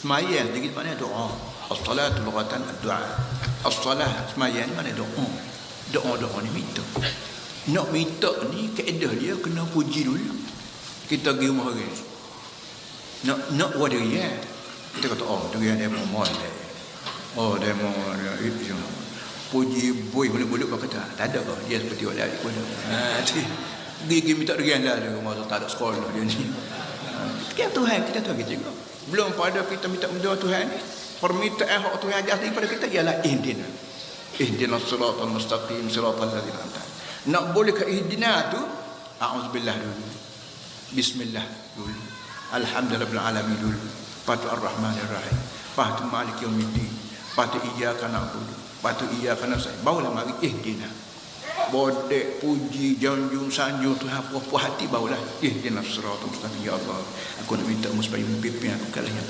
Semayang sedikit mana doa. As-salatu lughatan ad-du'a. As-salah semayang mana doa. Doa-doa ni minta. Nak minta ni kaedah dia kena puji dulu. Kita pergi rumah orang. Nak wadah dia. Kita kata dia demo molek. Demo itu. Puji boy boleh-boleh kata tak ada dia seperti orang lain pun. Gigi minta dengan lah dia rumah tak ada sekolah dia ni. Kita Tuhan kita tahu kita juga. Belum pada kita minta doa Tuhan ni, permintaan hak Tuhan ajar daripada kita ialah ihdinas siratal mustaqim siratal ladzina an'amta. Nak boleh ke ihdina tu a'udzubillah dulu. Bismillah dulu. Alhamdulillahil alamin dulu. Patu ar-rahmanir rahim. Patu maliki yaumiddin. Patu iyyaka na'budu. Patu iyyaka nasta'in. Barulah mari ihdina. Bodek puji janjung sanjung Tuhan puas hati barulah ihdinas siratal mustaqim ya Allah. Aku nak minta supaya memimpin aku kalian.